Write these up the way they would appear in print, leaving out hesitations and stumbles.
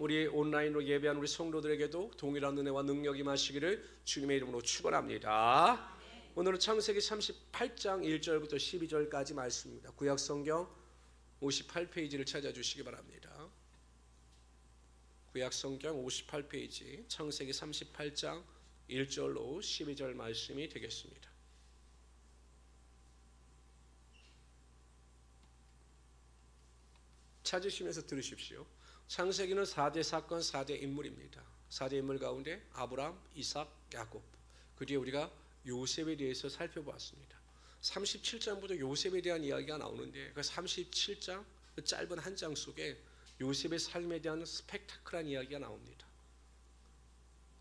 우리 온라인으로 예배한 우리 성도들에게도 동일한 은혜와 능력이 임하시기를 주님의 이름으로 축원합니다. 오늘은 창세기 38장 1절부터 12절까지 말씀입니다. 구약 성경 58페이지를 찾아주시기 바랍니다. 구약 성경 58페이지 창세기 38장 1절로 12절 말씀이 되겠습니다. 찾으시면서 들으십시오. 창세기는 4대 사건, 4대 인물입니다. 4대 인물 가운데 아브람, 이삭, 야곱, 그 뒤에 우리가 요셉에 대해서 살펴보았습니다. 37장부터 요셉에 대한 이야기가 나오는데 그 37장 그 짧은 한 장 속에 요셉의 삶에 대한 스펙타클한 이야기가 나옵니다.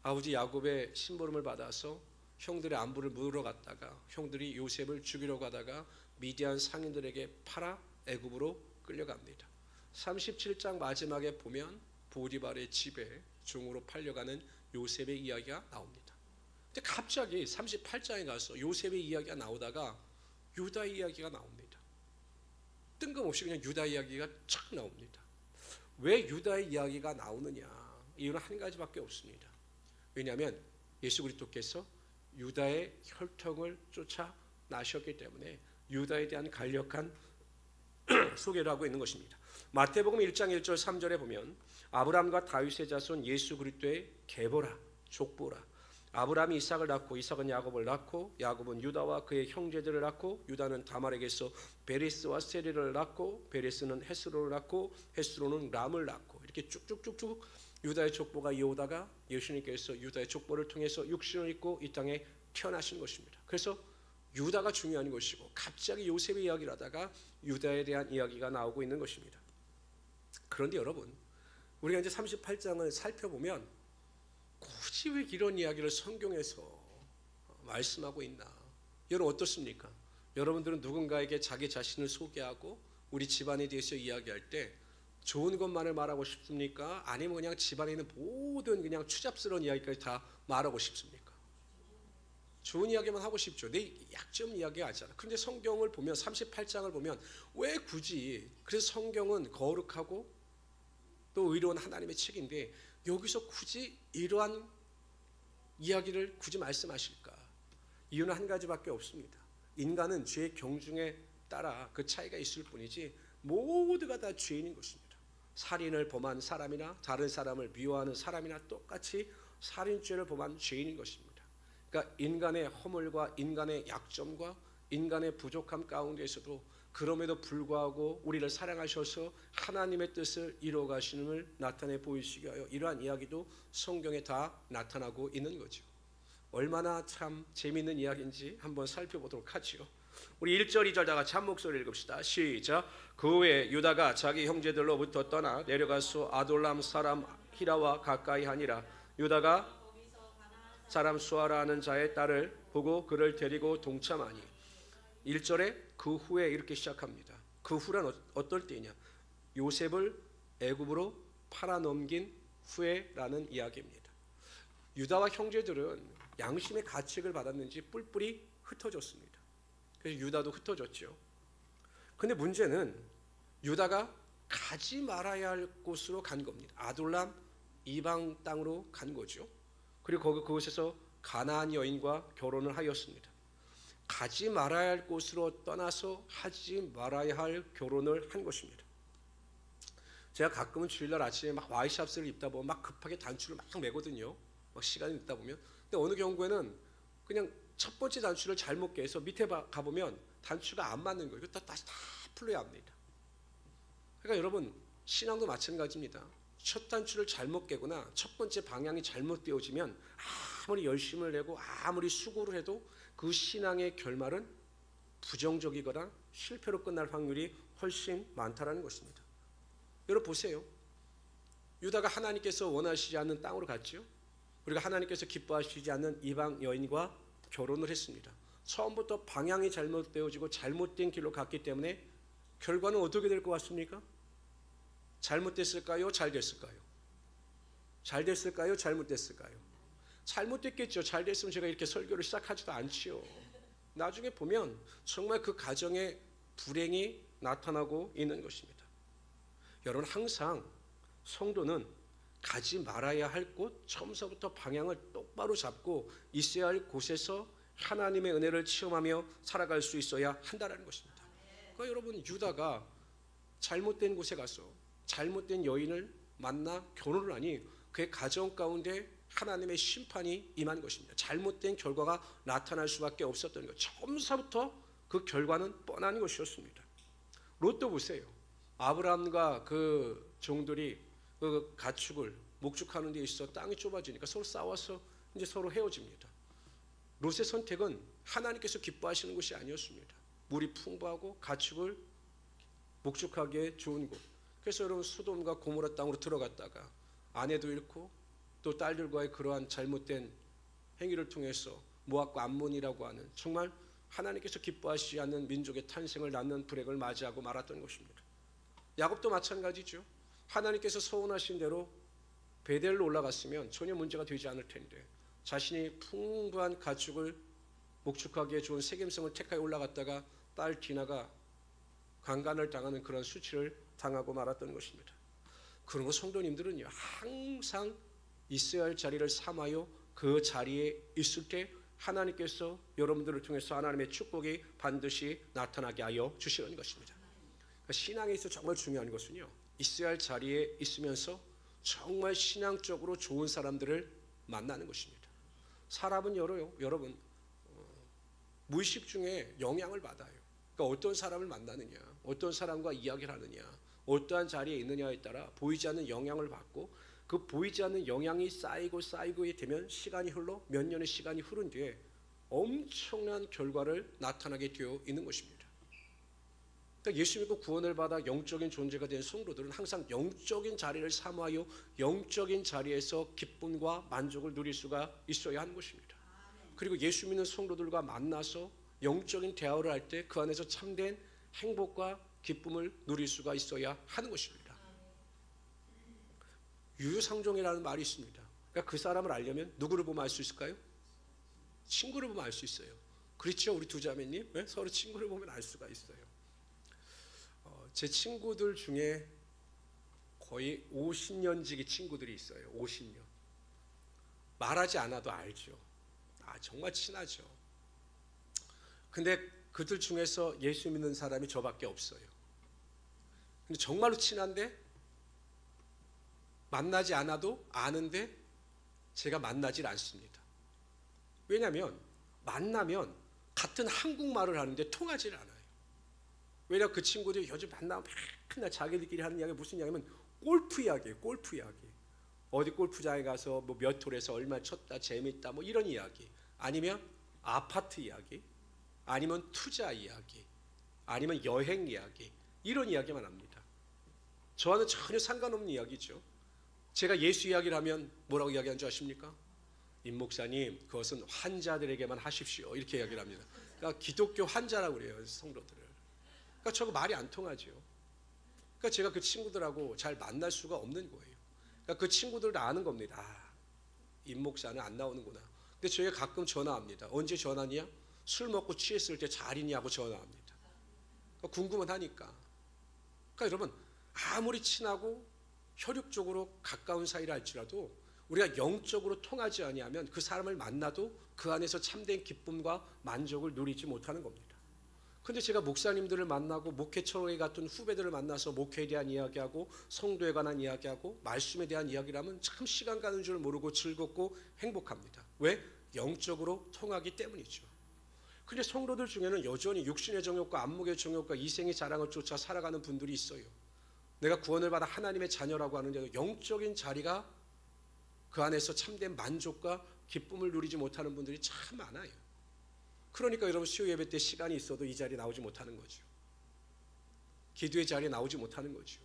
아버지 야곱의 심부름을 받아서 형들의 안부를 물으러 갔다가 형들이 요셉을 죽이려고 하다가 미디안 상인들에게 팔아 애굽으로 끌려갑니다. 37장 마지막에 보면 보디발의 집에 종으로 팔려가는 요셉의 이야기가 나옵니다. 근데 갑자기 38장에 가서 요셉의 이야기가 나오다가 유다 이야기가 나옵니다. 뜬금없이 그냥 유다 이야기가 쫙 나옵니다. 왜 유다의 이야기가 나오느냐? 이유는 한 가지밖에 없습니다. 왜냐하면 예수 그리스도께서 유다의 혈통을 쫓아나셨기 때문에 유다에 대한 간략한 소개를 하고 있는 것입니다. 마태복음 1장 1절 3절에 보면 아브람과 다윗의 자손 예수 그리스도의 계보라, 족보라. 아브람이 이삭을 낳고 이삭은 야곱을 낳고 야곱은 유다와 그의 형제들을 낳고 유다는 다말에게서 베레스와 세리를 낳고 베레스는 헤스로를 낳고 헤스로는 람을 낳고 이렇게 쭉쭉쭉쭉 유다의 족보가 이어오다가 예수님께서 유다의 족보를 통해서 육신을 입고 이 땅에 태어나신 것입니다. 그래서 유다가 중요한 것이고 갑자기 요셉의 이야기를 하다가 유다에 대한 이야기가 나오고 있는 것입니다. 그런데 여러분, 우리가 이제 38장을 살펴보면 굳이 왜 이런 이야기를 성경에서 말씀하고 있나? 여러분 어떻습니까? 여러분들은 누군가에게 자기 자신을 소개하고 우리 집안에 대해서 이야기할 때 좋은 것만을 말하고 싶습니까? 아니면 그냥 집안에 있는 모든 그냥 추잡스러운 이야기까지 다 말하고 싶습니까? 좋은 이야기만 하고 싶죠. 내 약점 이야기 하잖아. 그런데 성경을 보면 38장을 보면 왜 굳이, 그래서 성경은 거룩하고 또 의로운 하나님의 책인데 여기서 굳이 이러한 이야기를 굳이 말씀하실까? 이유는 한 가지밖에 없습니다. 인간은 죄의 경중에 따라 그 차이가 있을 뿐이지 모두가 다 죄인인 것입니다. 살인을 범한 사람이나 다른 사람을 미워하는 사람이나 똑같이 살인죄를 범한 죄인인 것입니다. 그러니까 인간의 허물과 인간의 약점과 인간의 부족함 가운데에서도 그럼에도 불구하고 우리를 사랑하셔서 하나님의 뜻을 이루어 가시는을 나타내 보이시기 위하여 이러한 이야기도 성경에 다 나타나고 있는 거죠. 얼마나 참 재미있는 이야기인지 한번 살펴보도록 하죠. 우리 1절 2절 다 같이 한 목소리 읽읍시다. 시작. 그 후에 유다가 자기 형제들로부터 떠나 내려가서 아돌람 사람 히라와 가까이 하니라. 유다가 사람 수아라 하는 자의 딸을 보고 그를 데리고 동참하니. 1절에 그 후에 이렇게 시작합니다. 그 후란 어떨 때냐? 요셉을 애굽으로 팔아넘긴 후에라는 이야기입니다. 유다와 형제들은 양심의 가책을 받았는지 뿔뿔이 흩어졌습니다. 그래서 유다도 흩어졌죠. 그런데 문제는 유다가 가지 말아야 할 곳으로 간 겁니다. 아돌람 이방 땅으로 간 거죠. 그리고 그곳에서 가나안 여인과 결혼을 하였습니다. 가지 말아야 할 곳으로 떠나서 하지 말아야 할 결혼을 한 것입니다. 제가 가끔은 주일날 아침에 막 와이셔츠를 입다 보면 막 급하게 단추를 막 매거든요. 막 시간이 있다 보면. 근데 어느 경우에는 그냥 첫 번째 단추를 잘못 깨서 밑에 가보면 단추가 안 맞는 거예요. 다시 다 풀어야 합니다. 그러니까 여러분 신앙도 마찬가지입니다. 첫 단추를 잘못 깨거나 첫 번째 방향이 잘못되어지면 아무리 열심을 내고 아무리 수고를 해도 그 신앙의 결말은 부정적이거나 실패로 끝날 확률이 훨씬 많다는 것입니다. 여러분 보세요. 유다가 하나님께서 원하시지 않는 땅으로 갔죠. 우리가 하나님께서 기뻐하시지 않는 이방 여인과 결혼을 했습니다. 처음부터 방향이 잘못되어지고 잘못된 길로 갔기 때문에 결과는 어떻게 될 것 같습니까? 잘못됐을까요? 잘 됐을까요? 잘 됐을까요? 잘못됐을까요? 잘못됐겠죠. 잘 됐으면 제가 이렇게 설교를 시작하지도 않지요. 나중에 보면 정말 그 가정에 불행이 나타나고 있는 것입니다. 여러분 항상 성도는 가지 말아야 할 곳, 처음서부터 방향을 똑바로 잡고 있어야 할 곳에서 하나님의 은혜를 체험하며 살아갈 수 있어야 한다는 것입니다. 그러니까 여러분, 유다가 잘못된 곳에 가서 잘못된 여인을 만나 결혼을 하니 그의 가정 가운데 하나님의 심판이 임한 것입니다. 잘못된 결과가 나타날 수밖에 없었던 것. 처음서부터 그 결과는 뻔한 것이었습니다. 롯도 보세요. 아브라함과 그 종들이 그 가축을 목축하는 데 있어 땅이 좁아지니까 서로 싸워서 이제 서로 헤어집니다. 롯의 선택은 하나님께서 기뻐하시는 것이 아니었습니다. 물이 풍부하고 가축을 목축하기에 좋은 곳. 그래서 여러분, 소돔과 고모라 땅으로 들어갔다가 아내도 잃고 또 딸들과의 그러한 잘못된 행위를 통해서 모압과 암몬이라고 하는 정말 하나님께서 기뻐하시지 않는 민족의 탄생을 낳는 불행을 맞이하고 말았던 것입니다. 야곱도 마찬가지죠. 하나님께서 서원하신 대로 베델로 올라갔으면 전혀 문제가 되지 않을 텐데 자신이 풍부한 가축을 목축하기에 좋은 세겜성을 택하여 올라갔다가 딸 디나가 강간을 당하는 그런 수치를 당하고 말았던 것입니다. 그러므로 성도님들은요, 항상 있어야 할 자리를 삼아요 그 자리에 있을 때 하나님께서 여러분들을 통해서 하나님의 축복이 반드시 나타나게 하여 주시는 것입니다. 그러니까 신앙에 있어 정말 중요한 것은요, 있어야 할 자리에 있으면서 정말 신앙적으로 좋은 사람들을 만나는 것입니다. 사람은 여러분 무의식 중에 영향을 받아요. 그러니까 어떤 사람을 만나느냐, 어떤 사람과 이야기를 하느냐, 어떠한 자리에 있느냐에 따라 보이지 않는 영향을 받고 그 보이지 않는 영향이 쌓이고 되면 시간이 흘러 몇 년의 시간이 흐른 뒤에 엄청난 결과를 나타나게 되어 있는 것입니다. 그러니까 예수 믿고 구원을 받아 영적인 존재가 된 성도들은 항상 영적인 자리를 삼아요 영적인 자리에서 기쁨과 만족을 누릴 수가 있어야 하는 것입니다. 그리고 예수 믿는 성도들과 만나서 영적인 대화를 할 때 그 안에서 참된 행복과 기쁨을 누릴 수가 있어야 하는 것입니다. 유유상종이라는 말이 있습니다. 그러니까 그 사람을 알려면 누구를 보면 알 수 있을까요? 친구를 보면 알 수 있어요. 그렇죠, 우리 두 자매님? 네? 서로 친구를 보면 알 수가 있어요. 제 친구들 중에 거의 50년 지기 친구들이 있어요. 50년. 말하지 않아도 알죠. 정말 친하죠. 근데 그들 중에서 예수 믿는 사람이 저밖에 없어요. 근데 정말로 친한데 만나지 않아도 아는데 제가 만나질 않습니다. 왜냐하면 만나면 같은 한국말을 하는데 통하질 않아요. 왜냐하면 그 친구들이 요즘 만나면 맨날 자기들끼리 하는 이야기가 무슨 이야기냐면 골프 이야기예요. 골프 이야기. 어디 골프장에 가서 뭐 몇 홀에서 얼마 쳤다, 재밌다, 뭐 이런 이야기. 아니면 아파트 이야기, 아니면 투자 이야기, 아니면 여행 이야기, 이런 이야기만 합니다. 저와는 전혀 상관없는 이야기죠. 제가 예수 이야기를 하면 뭐라고 이야기하는 줄 아십니까? 임 목사님, 그것은 환자들에게만 하십시오, 이렇게 이야기를 합니다. 그러니까 기독교 환자라고 그래요, 성도들을. 그러니까 저거 말이 안 통하죠. 그러니까 제가 그 친구들하고 잘 만날 수가 없는 거예요. 그러니까 그 친구들도 아는 겁니다. 임 목사는 안 나오는구나. 근데 저희가 가끔 전화합니다. 언제 전화냐? 술 먹고 취했을 때 잘 있냐고 전화합니다. 그러니까 궁금은 하니까. 그러니까 여러분, 아무리 친하고 혈육적으로 가까운 사이라 할지라도 우리가 영적으로 통하지 아니하면 그 사람을 만나도 그 안에서 참된 기쁨과 만족을 누리지 못하는 겁니다. 근데 제가 목사님들을 만나고 목회처에 같은 후배들을 만나서 목회에 대한 이야기하고 성도에 관한 이야기하고 말씀에 대한 이야기를 하면 참 시간 가는 줄 모르고 즐겁고 행복합니다. 왜? 영적으로 통하기 때문이죠. 근데 성도들 중에는 여전히 육신의 정욕과 안목의 정욕과 이생의 자랑을 쫓아 살아가는 분들이 있어요. 내가 구원을 받아 하나님의 자녀라고 하는데도 영적인 자리가 그 안에서 참된 만족과 기쁨을 누리지 못하는 분들이 참 많아요. 그러니까 여러분, 수요 예배 때 시간이 있어도 이 자리에 나오지 못하는 거죠. 기도의 자리에 나오지 못하는 거죠.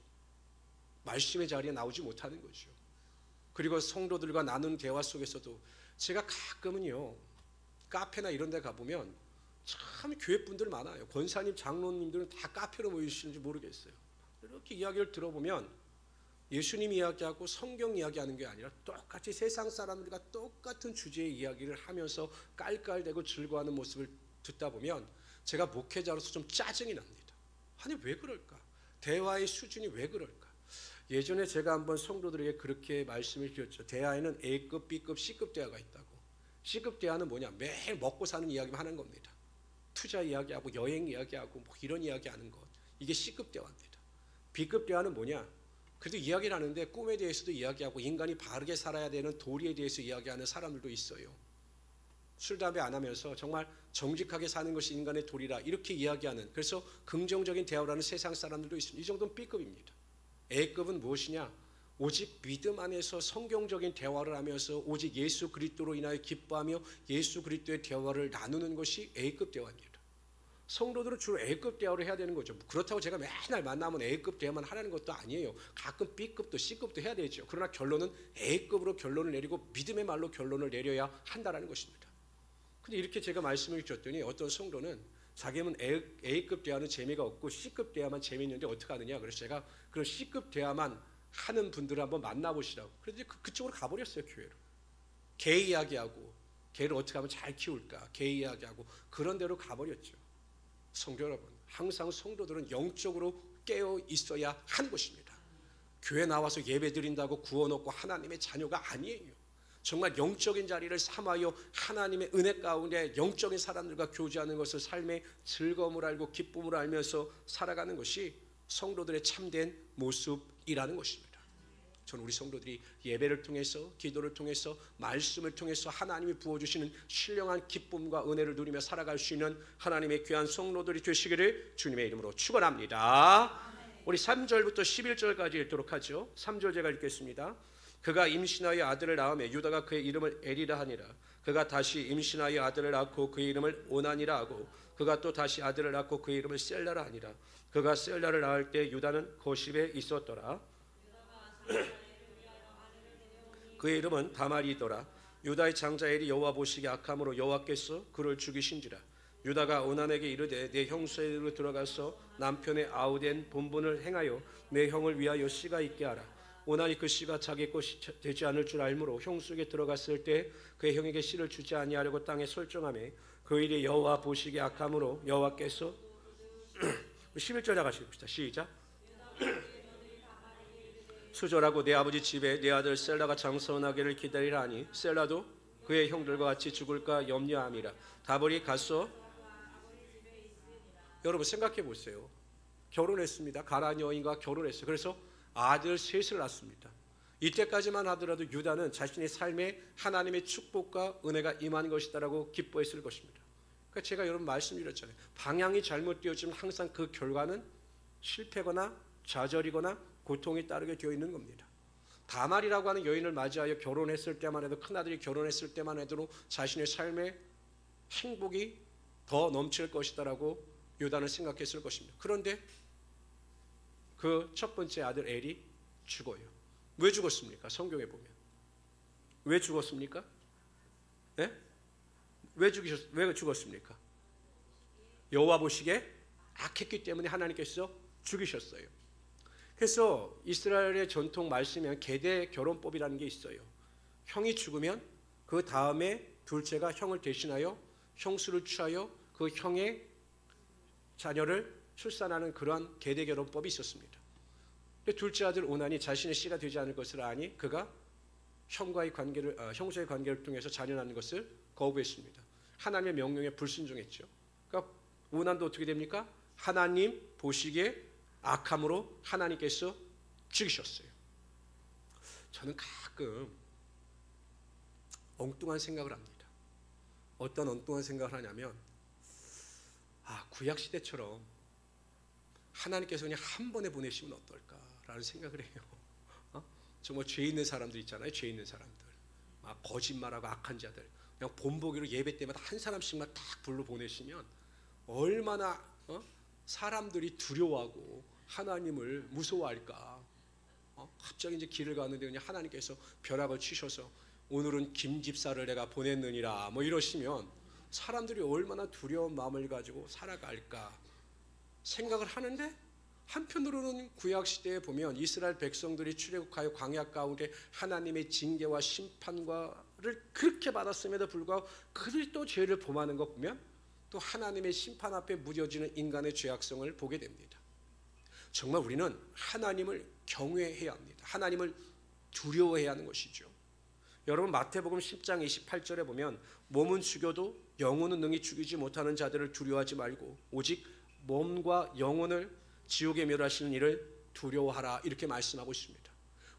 말씀의 자리에 나오지 못하는 거죠. 그리고 성도들과 나눈 대화 속에서도 제가 가끔은요, 카페나 이런 데 가보면 참 교회 분들 많아요. 권사님, 장로님들은 다 카페로 모이시는지 모르겠어요. 이렇게 이야기를 들어보면 예수님 이야기하고 성경 이야기하는 게 아니라 똑같이 세상 사람들과 똑같은 주제의 이야기를 하면서 깔깔대고 즐거워하는 모습을 듣다 보면 제가 목회자로서 좀 짜증이 납니다. 아니, 왜 그럴까? 대화의 수준이 왜 그럴까? 예전에 제가 한번 성도들에게 그렇게 말씀을 드렸죠. 대하에는 A급, B급, C급 대하가 있다고. C급 대하는 뭐냐? 매일 먹고 사는 이야기만 하는 겁니다. 투자 이야기하고 여행 이야기하고 뭐 이런 이야기하는 것. 이게 C급 대화입니다. B급 대화는 뭐냐? 그래도 이야기를 하는데 꿈에 대해서도 이야기하고 인간이 바르게 살아야 되는 도리에 대해서 이야기하는 사람들도 있어요. 술, 담배 안 하면서 정말 정직하게 사는 것이 인간의 도리라 이렇게 이야기하는, 그래서 긍정적인 대화를 하는 세상 사람들도 있습니다. 이 정도는 B급입니다. A급은 무엇이냐? 오직 믿음 안에서 성경적인 대화를 하면서 오직 예수 그리스도로 인하여 기뻐하며 예수 그리스도의 대화를 나누는 것이 A급 대화입니다. 성도들은 주로 A급 대화를 해야 되는 거죠. 그렇다고 제가 맨날 만나면 A급 대화만 하라는 것도 아니에요. 가끔 B급도 C급도 해야 되죠. 그러나 결론은 A급으로 결론을 내리고 믿음의 말로 결론을 내려야 한다는 것입니다. 근데 이렇게 제가 말씀을 드렸더니 어떤 성도는 자기는 A급 대화는 재미가 없고 C급 대화만 재미있는데 어떻게 하느냐. 그래서 제가 그런 C급 대화만 하는 분들을 한번 만나보시라고. 그래서 그쪽으로 가버렸어요. 교회로. 개 이야기하고 개를 어떻게 하면 잘 키울까. 개 이야기하고 그런 데로 가버렸죠. 성도 여러분, 항상 성도들은 영적으로 깨어 있어야 하는 것입니다. 교회 나와서 예배 드린다고 구원 얻고 하나님의 자녀가 아니에요. 정말 영적인 자리를 삼하여 하나님의 은혜 가운데 영적인 사람들과 교제하는 것을 삶의 즐거움을 알고 기쁨을 알면서 살아가는 것이 성도들의 참된 모습이라는 것입니다. 저는 우리 성도들이 예배를 통해서 기도를 통해서 말씀을 통해서 하나님이 부어주시는 신령한 기쁨과 은혜를 누리며 살아갈 수 있는 하나님의 귀한 성도들이 되시기를 주님의 이름으로 축원합니다. 우리 3절부터 11절까지 읽도록 하죠. 3절 제가 읽겠습니다. 그가 임신하여 아들을 낳으며 유다가 그의 이름을 에리라 하니라. 그가 다시 임신하여 아들을 낳고 그의 이름을 오난이라 하고 그가 또 다시 아들을 낳고 그의 이름을 셀라라 하니라. 그가 셀라를 낳을 때 유다는 거십에 있었더라. 그의 이름은 다말이더라. 유다의 장자 엘이 여호와 보시기에 악함으로 여호와께서 그를 죽이신지라. 유다가 오난에게 이르되 내 형수에게로 들어가서 남편의 아우된 본분을 행하여 내 형을 위하여 씨가 있게 하라. 오난이 그 씨가 자기 것이 되지 않을 줄 알므로 형수에게 들어갔을 때 그의 형에게 씨를 주지 아니하려고 땅에 설정하며 그 일이 여호와 보시기에 악함으로 여호와께서 11절 나가십시다. 시작. 수절하고 내 아버지 집에 내 아들 셀라가 장성하기를 기다리라 하니 셀라도 그의 형들과 같이 죽을까 염려함이라. 다볼이 가서, 여러분 생각해 보세요. 결혼했습니다. 가나안 여인과 결혼했어요. 그래서 아들 셋을 낳습니다. 이때까지만 하더라도 유다는 자신의 삶에 하나님의 축복과 은혜가 임한 것이다라고 기뻐했을 것입니다. 그러니까 제가 여러분 말씀드렸잖아요. 방향이 잘못되어지면 항상 그 결과는 실패거나 좌절이거나 고통이 따르게 되어 있는 겁니다. 다말이라고 하는 여인을 맞이하여 결혼했을 때만 해도, 큰아들이 결혼했을 때만 해도 자신의 삶에 행복이 더 넘칠 것이다라고 유다는 생각했을 것입니다. 그런데 그 첫 번째 아들 엘이 죽어요. 왜 죽었습니까? 성경에 보면 왜 죽었습니까? 네? 왜 죽었습니까? 여호와 보시기에 악했기 때문에 하나님께서 죽이셨어요. 그래서 이스라엘의 전통 말씀에 계대 결혼법이라는 게 있어요. 형이 죽으면 그 다음에 둘째가 형을 대신하여 형수를 취하여 그 형의 자녀를 출산하는 그러한 계대 결혼법이 있었습니다. 근데 둘째 아들 오난이 자신의 씨가 되지 않을 것을 아니 그가 형수의 관계를 통해서 자녀 낳는 것을 거부했습니다. 하나님의 명령에 불순종했죠. 그러니까 오난도 어떻게 됩니까? 하나님 보시기에 악함으로 하나님께서 죽이셨어요. 저는 가끔 엉뚱한 생각을 합니다. 어떤 엉뚱한 생각을 하냐면, 구약 시대처럼 하나님께서 그냥 한 번에 보내시면 어떨까라는 생각을 해요. 정말 죄 있는 사람들 있잖아요. 죄 있는 사람들, 거짓말하고 악한 자들, 그냥 본보기로 예배 때마다 한 사람씩만 딱 불러 보내시면 얼마나 사람들이 두려워하고 하나님을 무서워할까. 갑자기 이제 길을 가는데 그냥 하나님께서 벼락을 치셔서 오늘은 김 집사를 내가 보냈느니라 뭐 이러시면 사람들이 얼마나 두려운 마음을 가지고 살아갈까 생각을 하는데, 한편으로는 구약시대에 보면 이스라엘 백성들이 출애굽하여 광야 가운데 하나님의 징계와 심판과를 그렇게 받았음에도 불구하고 그들이 또 죄를 범하는 것 보면 또 하나님의 심판 앞에 무뎌지는 인간의 죄악성을 보게 됩니다. 정말 우리는 하나님을 경외해야 합니다. 하나님을 두려워해야 하는 것이죠. 여러분 마태복음 10장 28절에 보면 몸은 죽여도 영혼은 능히 죽이지 못하는 자들을 두려워하지 말고 오직 몸과 영혼을 지옥에 멸하시는 이를 두려워하라 이렇게 말씀하고 있습니다.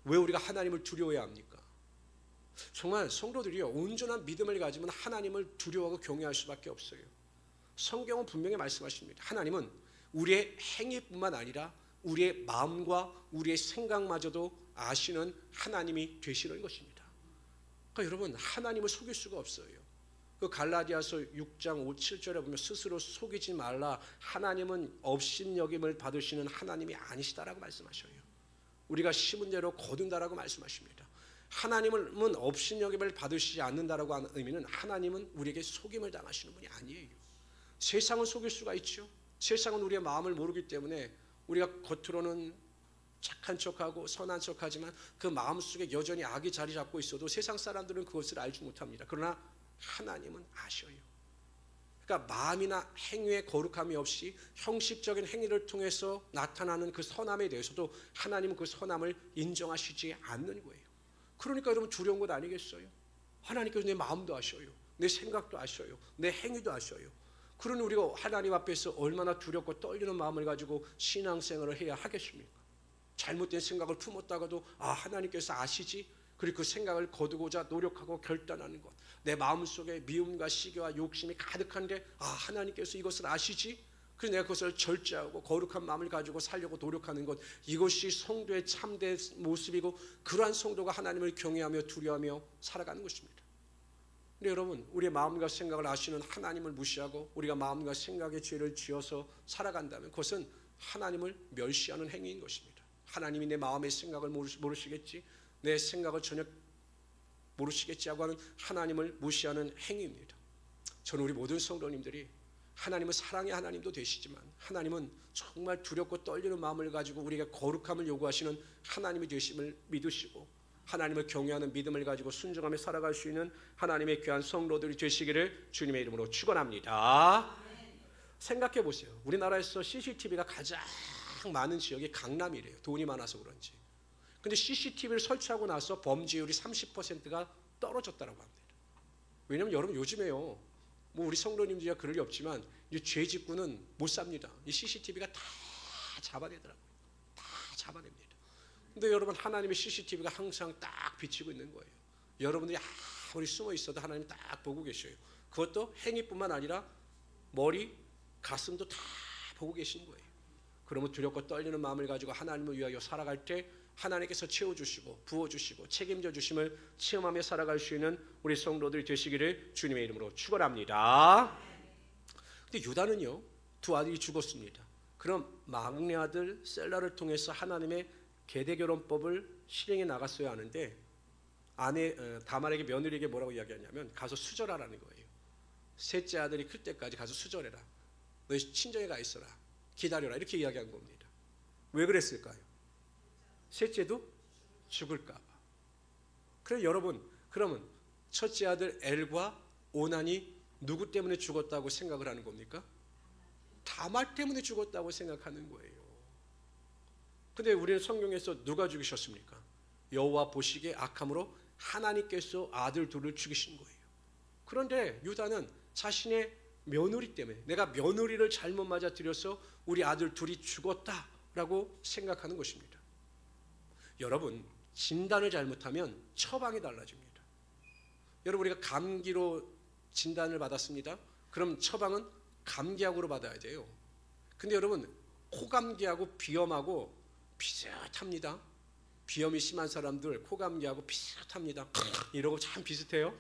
왜 우리가 하나님을 두려워해야 합니까? 정말 성도들이요 온전한 믿음을 가지면 하나님을 두려워하고 경외할 수밖에 없어요. 성경은 분명히 말씀하십니다. 하나님은 우리의 행위뿐만 아니라 우리의 마음과 우리의 생각마저도 아시는 하나님이 되시는 것입니다. 그러니까 여러분 하나님을 속일 수가 없어요. 그 갈라디아서 6장 5, 7절에 보면 스스로 속이지 말라. 하나님은 업신여김을 받으시는 하나님이 아니시다라고 말씀하셔요. 우리가 심은 대로 거둔다라고 말씀하십니다. 하나님은 업신여김을 받으시지 않는다라고 하는 의미는 하나님은 우리에게 속임을 당하시는 분이 아니에요. 세상은 속일 수가 있죠. 세상은 우리의 마음을 모르기 때문에 우리가 겉으로는 착한 척하고 선한 척하지만 그 마음속에 여전히 악이 자리 잡고 있어도 세상 사람들은 그것을 알지 못합니다. 그러나 하나님은 아셔요. 그러니까 마음이나 행위에 거룩함이 없이 형식적인 행위를 통해서 나타나는 그 선함에 대해서도 하나님은 그 선함을 인정하시지 않는 거예요. 그러니까 여러분 두려운 것 아니겠어요? 하나님께서 내 마음도 아셔요. 내 생각도 아셔요. 내 행위도 아셔요. 그러니 우리가 하나님 앞에서 얼마나 두렵고 떨리는 마음을 가지고 신앙생활을 해야 하겠습니까? 잘못된 생각을 품었다가도 하나님께서 아시지? 그리고 그 생각을 거두고자 노력하고 결단하는 것. 내 마음속에 미움과 시기와 욕심이 가득한데 하나님께서 이것을 아시지? 그래서 내가 그것을 절제하고 거룩한 마음을 가지고 살려고 노력하는 것. 이것이 성도의 참된 모습이고 그러한 성도가 하나님을 경외하며 두려워하며 살아가는 것입니다. 근데 여러분 우리의 마음과 생각을 아시는 하나님을 무시하고 우리가 마음과 생각의 죄를 지어서 살아간다면 그것은 하나님을 멸시하는 행위인 것입니다. 하나님이 내 마음의 생각을 모르시겠지? 내 생각을 전혀 모르시겠지 하고 하는 하나님을 무시하는 행위입니다. 저는 우리 모든 성도님들이 하나님은 사랑의 하나님도 되시지만 하나님은 정말 두렵고 떨리는 마음을 가지고 우리에게 거룩함을 요구하시는 하나님이 되심을 믿으시고 하나님을 경외하는 믿음을 가지고 순종하며 살아갈 수 있는 하나님의 귀한 성도들이 되시기를 주님의 이름으로 축원합니다. 생각해 보세요. 우리나라에서 CCTV가 가장 많은 지역이 강남이래요. 돈이 많아서 그런지. 근데 CCTV를 설치하고 나서 범죄율이 30%가 떨어졌다고 합니다. 왜냐하면 여러분 요즘에요. 우리 성도님들이야 그럴 리 없지만 이 죄 짓고는 못 삽니다. 이 CCTV가 다 잡아내더라고요. 다 잡아냅니다. 근데 여러분 하나님의 CCTV가 항상 딱 비치고 있는 거예요. 여러분들이 아무리 숨어 있어도 하나님 딱 보고 계셔요. 그것도 행위뿐만 아니라 머리, 가슴도 다 보고 계신 거예요. 그러면 두렵고 떨리는 마음을 가지고 하나님을 위하여 살아갈 때 하나님께서 채워주시고 부어주시고 책임져 주심을 체험하며 살아갈 수 있는 우리 성도들이 되시기를 주님의 이름으로 축원합니다. 근데 유다는요 두 아들이 죽었습니다. 그럼 막내 아들 셀라를 통해서 하나님의 계대결혼법을 실행해 나갔어야 하는데 아내 다말에게 며느리에게 뭐라고 이야기하냐면 가서 수절하라는 거예요. 셋째 아들이 클 때까지 가서 수절해라. 너희 친정에 가 있어라. 기다려라. 이렇게 이야기한 겁니다. 왜 그랬을까요? 셋째도 죽을까 봐. 그래 여러분 그러면 첫째 아들 엘과 오난이 누구 때문에 죽었다고 생각을 하는 겁니까? 다말 때문에 죽었다고 생각하는 거예요. 근데 우리는 성경에서 누가 죽이셨습니까? 여호와 보시기에 악함으로 하나님께서 아들 둘을 죽이신 거예요. 그런데 유다는 자신의 며느리 때문에 내가 며느리를 잘못 맞아들여서 우리 아들 둘이 죽었다라고 생각하는 것입니다. 여러분 진단을 잘못하면 처방이 달라집니다. 여러분 우리가 감기로 진단을 받았습니다. 그럼 처방은 감기약으로 받아야 돼요. 근데 여러분 코감기하고 비염하고 비슷합니다. 비염이 심한 사람들 코감기하고 비슷합니다. 이러고 참 비슷해요.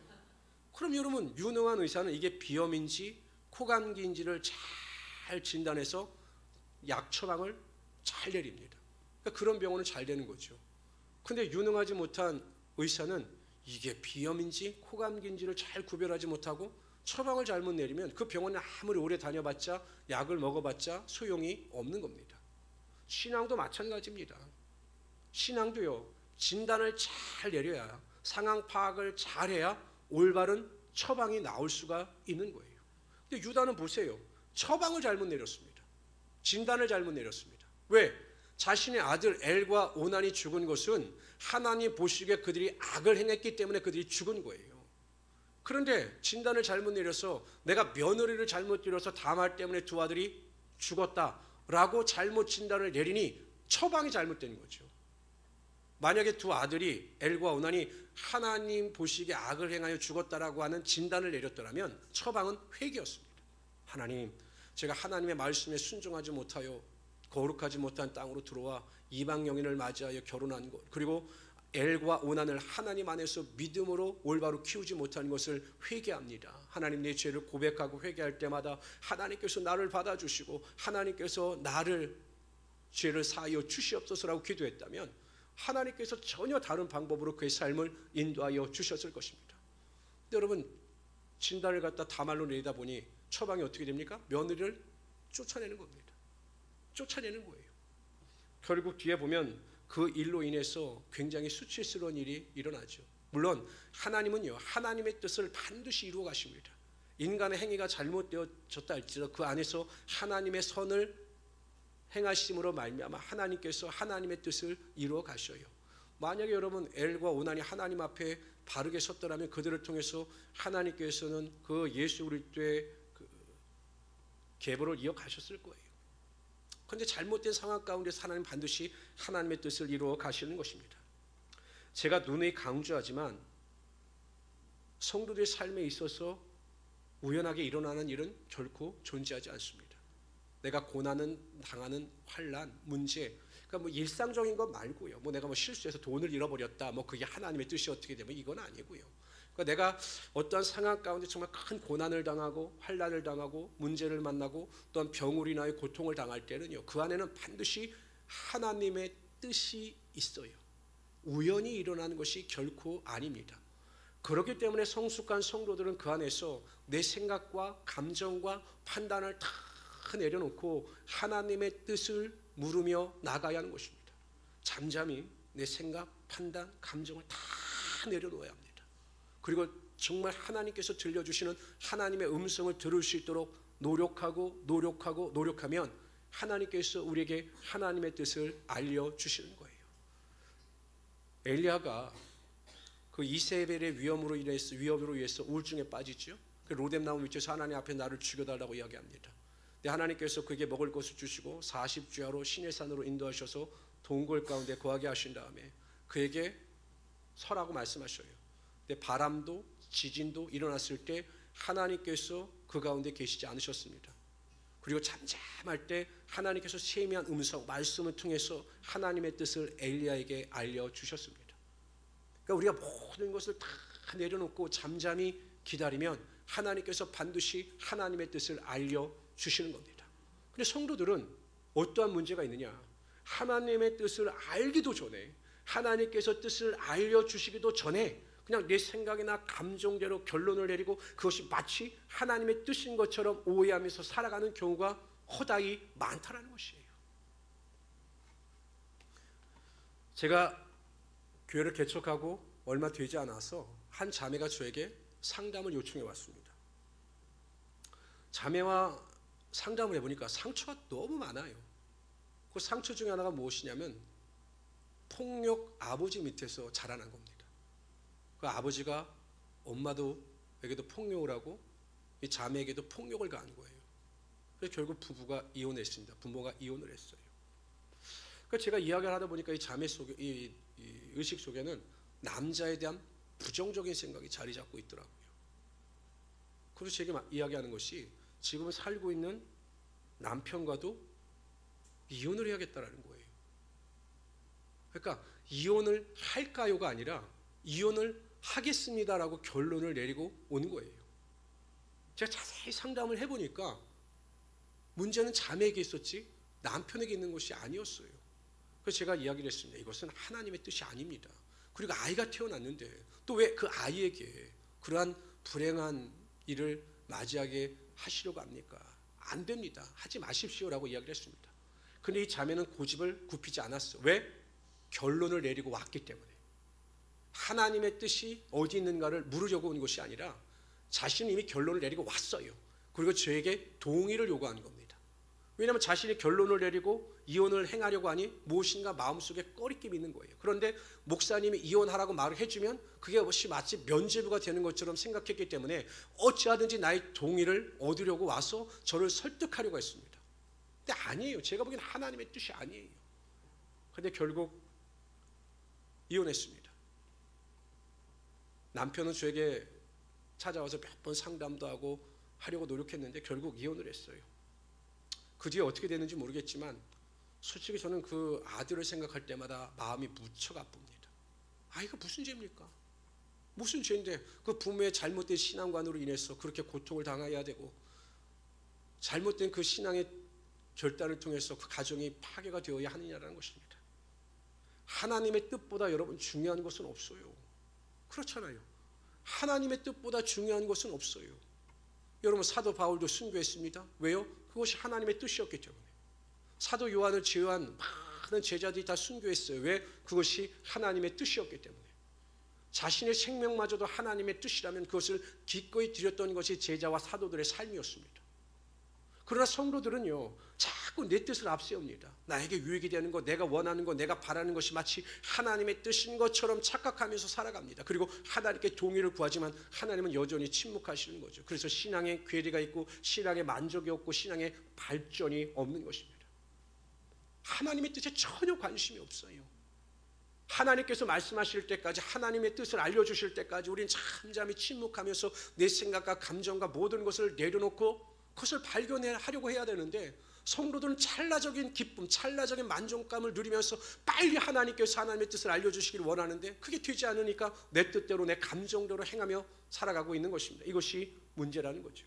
그럼 여러분 유능한 의사는 이게 비염인지 코감기인지를 잘 진단해서 약 처방을 잘 내립니다. 그러니까 그런 병원은 잘 되는 거죠. 근데 유능하지 못한 의사는 이게 비염인지 코감기인지를 잘 구별하지 못하고 처방을 잘못 내리면 그 병원에 아무리 오래 다녀봤자 약을 먹어봤자 소용이 없는 겁니다. 신앙도 마찬가지입니다. 신앙도요 진단을 잘 내려야 상황 파악을 잘해야 올바른 처방이 나올 수가 있는 거예요. 근데 유다는 보세요. 처방을 잘못 내렸습니다. 진단을 잘못 내렸습니다. 왜? 자신의 아들 엘과 오난이 죽은 것은 하나님 보시기에 그들이 악을 행했기 때문에 그들이 죽은 거예요. 그런데 진단을 잘못 내려서 내가 며느리를 잘못 들여서 다말 때문에 두 아들이 죽었다라고 잘못 진단을 내리니 처방이 잘못된 거죠. 만약에 두 아들이 엘과 오난이 하나님 보시기에 악을 행하여 죽었다라고 하는 진단을 내렸더라면 처방은 회개였습니다. 하나님, 제가 하나님의 말씀에 순종하지 못하여 거룩하지 못한 땅으로 들어와 이방 여인을 맞이하여 결혼한 것, 그리고 엘과 오난을 하나님 안에서 믿음으로 올바로 키우지 못한 것을 회개합니다. 하나님, 내 죄를 고백하고 회개할 때마다 하나님께서 나를 받아주시고 하나님께서 나를 죄를 사하여 주시옵소서라고 기도했다면 하나님께서 전혀 다른 방법으로 그의 삶을 인도하여 주셨을 것입니다. 근데 여러분, 진단을 갖다 다말로 내리다 보니 처방이 어떻게 됩니까? 며느리를 쫓아내는 겁니다. 쫓아내는 거예요. 결국 뒤에 보면 그 일로 인해서 굉장히 수치스러운 일이 일어나죠. 물론 하나님은요, 하나님의 뜻을 반드시 이루어 가십니다. 인간의 행위가 잘못되어졌다 할지라도 그 안에서 하나님의 선을 행하심으로 말미암아 하나님께서 하나님의 뜻을 이루어 가셔요. 만약에 여러분 엘과 오난이 하나님 앞에 바르게 섰더라면 그들을 통해서 하나님께서는 그 예수 그리스도의 계보를 이어가셨을 거예요. 그런데 잘못된 상황 가운데서 하나님 반드시 하나님의 뜻을 이루어 가시는 것입니다. 제가 누누이 강조하지만 성도들의 삶에 있어서 우연하게 일어나는 일은 결코 존재하지 않습니다. 내가 고난은 당하는 환난, 문제, 그러니까 뭐 일상적인 것 말고요. 뭐 내가 뭐 실수해서 돈을 잃어버렸다, 뭐 그게 하나님의 뜻이 어떻게 되면 이건 아니고요. 그러니까 내가 어떠한 상황 가운데 정말 큰 고난을 당하고 환난을 당하고 문제를 만나고 또한 병으로 인하여 고통을 당할 때는요, 그 안에는 반드시 하나님의 뜻이 있어요. 우연히 일어나는 것이 결코 아닙니다. 그렇기 때문에 성숙한 성도들은 그 안에서 내 생각과 감정과 판단을 다 내려놓고 하나님의 뜻을 물으며 나가야 하는 것입니다. 잠잠히 내 생각, 판단, 감정을 다 내려놓아야 합니다. 그리고 정말 하나님께서 들려주시는 하나님의 음성을 들을 수 있도록 노력하면 하나님께서 우리에게 하나님의 뜻을 알려주시는 거예요. 엘리야가 그 이세벨의 위험으로 인해서 우울증에 빠지죠. 그 로뎀나무 밑에서 하나님 앞에 나를 죽여달라고 이야기합니다. 하나님께서 그에게 먹을 것을 주시고 40주야로 시내산으로 인도하셔서 동굴 가운데 거하게 하신 다음에 그에게 서라고 말씀하셔요. 근데 바람도 지진도 일어났을 때 하나님께서 그 가운데 계시지 않으셨습니다. 그리고 잠잠할 때 하나님께서 세미한 음성, 말씀을 통해서 하나님의 뜻을 엘리야에게 알려주셨습니다. 그러니까 우리가 모든 것을 다 내려놓고 잠잠히 기다리면 하나님께서 반드시 하나님의 뜻을 알려주시는 겁니다. 그런데 성도들은 어떠한 문제가 있느냐? 하나님의 뜻을 알기도 전에, 하나님께서 뜻을 알려주시기도 전에 그냥 내 생각이나 감정대로 결론을 내리고 그것이 마치 하나님의 뜻인 것처럼 오해하면서 살아가는 경우가 허다히 많다는 것이에요. 제가 교회를 개척하고 얼마 되지 않아서 한 자매가 저에게 상담을 요청해 왔습니다. 자매와 상담을 해보니까 상처가 너무 많아요. 그 상처 중에 하나가 무엇이냐면 폭력 아버지 밑에서 자라난 겁니다. 그 아버지가 엄마도에게도 폭력을 하고 이 자매에게도 폭력을 가한 거예요. 그래서 결국 부부가 이혼했습니다. 부모가 이혼을 했어요. 그러니까 제가 이야기를 하다 보니까 이 자매 속에 이 의식 속에는 남자에 대한 부정적인 생각이 자리 잡고 있더라고요. 그래서 제게 이야기하는 것이 지금 살고 있는 남편과도 이혼을 해야겠다라는 거예요. 그러니까 이혼을 할까요가 아니라 이혼을 하겠습니다라고 결론을 내리고 오는 거예요. 제가 자세히 상담을 해보니까 문제는 자매에게 있었지 남편에게 있는 것이 아니었어요. 그래서 제가 이야기를 했습니다. 이것은 하나님의 뜻이 아닙니다. 그리고 아이가 태어났는데 또 왜 그 아이에게 그러한 불행한 일을 맞이하게 하시려고 합니까? 안 됩니다. 하지 마십시오라고 이야기를 했습니다. 그런데 이 자매는 고집을 굽히지 않았어요. 왜? 결론을 내리고 왔기 때문에. 하나님의 뜻이 어디 있는가를 물으려고 온 것이 아니라 자신은 이미 결론을 내리고 왔어요. 그리고 저에게 동의를 요구한 겁니다. 왜냐하면 자신이 결론을 내리고 이혼을 행하려고 하니 무엇인가 마음속에 꺼리낌이 있는 거예요. 그런데 목사님이 이혼하라고 말을 해주면 그게 마치 면죄부가 되는 것처럼 생각했기 때문에 어찌하든지 나의 동의를 얻으려고 와서 저를 설득하려고 했습니다. 근데 아니에요. 제가 보기엔 하나님의 뜻이 아니에요. 근데 결국 이혼했습니다. 남편은 저에게 찾아와서 몇 번 상담도 하고 하려고 노력했는데 결국 이혼을 했어요. 그 뒤에 어떻게 됐는지 모르겠지만 솔직히 저는 그 아들을 생각할 때마다 마음이 무척 아픕니다. 아, 이거 무슨 죄입니까? 무슨 죄인데 그 부모의 잘못된 신앙관으로 인해서 그렇게 고통을 당해야 되고 잘못된 그 신앙의 결단을 통해서 그 가정이 파괴가 되어야 하느냐라는 것입니다. 하나님의 뜻보다 여러분 중요한 것은 없어요. 그렇잖아요. 하나님의 뜻보다 중요한 것은 없어요. 여러분 사도 바울도 순교했습니다. 왜요? 그것이 하나님의 뜻이었기 때문에. 사도 요한을 제외한 많은 제자들이 다 순교했어요. 왜? 그것이 하나님의 뜻이었기 때문에. 자신의 생명마저도 하나님의 뜻이라면 그것을 기꺼이 드렸던 것이 제자와 사도들의 삶이었습니다. 그러나 성도들은요, 자꾸 내 뜻을 앞세웁니다. 나에게 유익이 되는 것, 내가 원하는 것, 내가 바라는 것이 마치 하나님의 뜻인 것처럼 착각하면서 살아갑니다. 그리고 하나님께 동의를 구하지만 하나님은 여전히 침묵하시는 거죠. 그래서 신앙에 괴리가 있고 신앙에 만족이 없고 신앙에 발전이 없는 것입니다. 하나님의 뜻에 전혀 관심이 없어요. 하나님께서 말씀하실 때까지, 하나님의 뜻을 알려주실 때까지 우리는 잠잠히 침묵하면서 내 생각과 감정과 모든 것을 내려놓고 그것을 발견하려고 해야 되는데, 성도들은 찰나적인 기쁨, 찰나적인 만족감을 누리면서 빨리 하나님께서 하나님의 뜻을 알려주시길 원하는데 그게 되지 않으니까 내 뜻대로 내 감정대로 행하며 살아가고 있는 것입니다. 이것이 문제라는 거죠.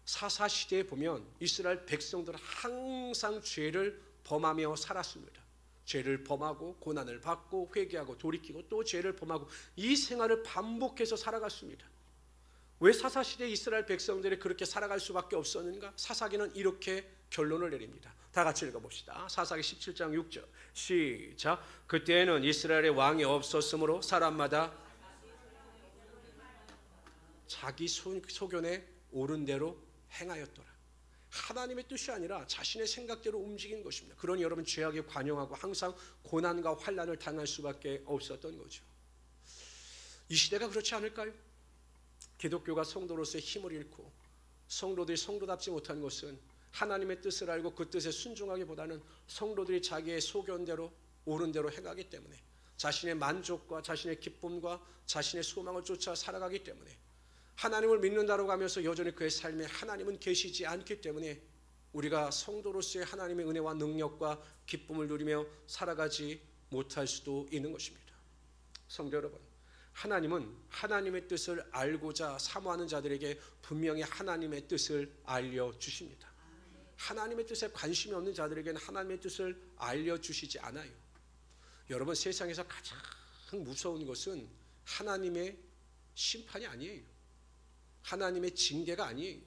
사사시대에 보면 이스라엘 백성들은 항상 죄를 범하며 살았습니다. 죄를 범하고 고난을 받고 회개하고 돌이키고 또 죄를 범하고 이 생활을 반복해서 살아갔습니다. 왜 사사시대 이스라엘 백성들이 그렇게 살아갈 수밖에 없었는가? 사사기는 이렇게 결론을 내립니다. 다 같이 읽어봅시다. 사사기 17장 6절 시작. 그때에는 이스라엘의 왕이 없었으므로 사람마다 자기 소견에 옳은 대로 행하였더라. 하나님의 뜻이 아니라 자신의 생각대로 움직이는 것입니다. 그러니 여러분 죄악에 관용하고 항상 고난과 환난을 당할 수밖에 없었던 거죠. 이 시대가 그렇지 않을까요? 기독교가 성도로서의 힘을 잃고 성도들이 성도답지 못한 것은 하나님의 뜻을 알고 그 뜻에 순종하기보다는 성도들이 자기의 소견대로 옳은 대로 행하기 때문에, 자신의 만족과 자신의 기쁨과 자신의 소망을 쫓아 살아가기 때문에, 하나님을 믿는다고 하면서 여전히 그의 삶에 하나님은 계시지 않기 때문에 우리가 성도로서의 하나님의 은혜와 능력과 기쁨을 누리며 살아가지 못할 수도 있는 것입니다. 성도 여러분, 하나님은 하나님의 뜻을 알고자 사모하는 자들에게 분명히 하나님의 뜻을 알려주십니다. 하나님의 뜻에 관심이 없는 자들에게는 하나님의 뜻을 알려주시지 않아요. 여러분, 세상에서 가장 무서운 것은 하나님의 심판이 아니에요. 하나님의 징계가 아니에요.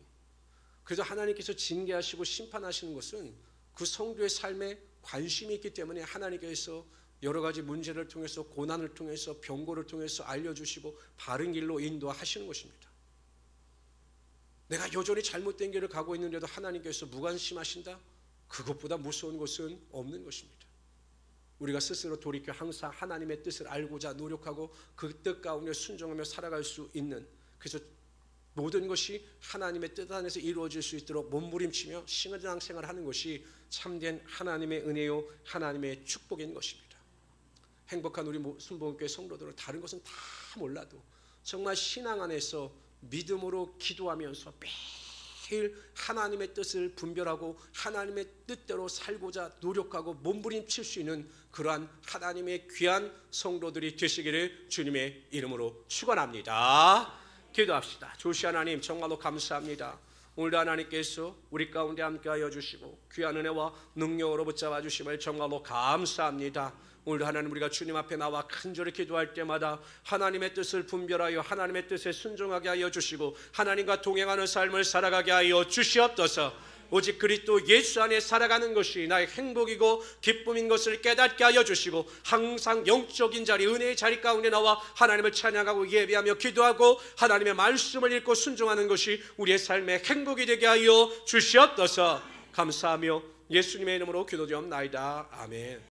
그래서 하나님께서 징계하시고 심판하시는 것은 그 성도의 삶에 관심이 있기 때문에 하나님께서 여러 가지 문제를 통해서, 고난을 통해서, 병고를 통해서 알려주시고 바른 길로 인도하시는 것입니다. 내가 여전히 잘못된 길을 가고 있는데도 하나님께서 무관심하신다? 그것보다 무서운 것은 없는 것입니다. 우리가 스스로 돌이켜 항상 하나님의 뜻을 알고자 노력하고 그 뜻 가운데 순종하며 살아갈 수 있는, 그래서 모든 것이 하나님의 뜻 안에서 이루어질 수 있도록 몸부림치며 신앙생활을 하는 것이 참된 하나님의 은혜요 하나님의 축복인 것입니다. 행복한 우리 순복음교회 성도들은 다른 것은 다 몰라도 정말 신앙 안에서 믿음으로 기도하면서 매일 하나님의 뜻을 분별하고 하나님의 뜻대로 살고자 노력하고 몸부림칠 수 있는 그러한 하나님의 귀한 성도들이 되시기를 주님의 이름으로 축원합니다. 기도합시다. 조시 하나님, 정말로 감사합니다. 오늘도 하나님께서 우리 가운데 함께하여 주시고 귀한 은혜와 능력으로 붙잡아 주심을 정말로 감사합니다. 오늘도 하나님, 우리가 주님 앞에 나와 간절히 기도할 때마다 하나님의 뜻을 분별하여 하나님의 뜻에 순종하게 하여 주시고 하나님과 동행하는 삶을 살아가게 하여 주시옵소서. 오직 그리스도 예수 안에 살아가는 것이 나의 행복이고 기쁨인 것을 깨닫게 하여 주시고 항상 영적인 자리, 은혜의 자리 가운데 나와 하나님을 찬양하고 예배하며 기도하고 하나님의 말씀을 읽고 순종하는 것이 우리의 삶의 행복이 되게 하여 주시옵소서. 감사하며 예수님의 이름으로 기도드리옵나이다. 아멘.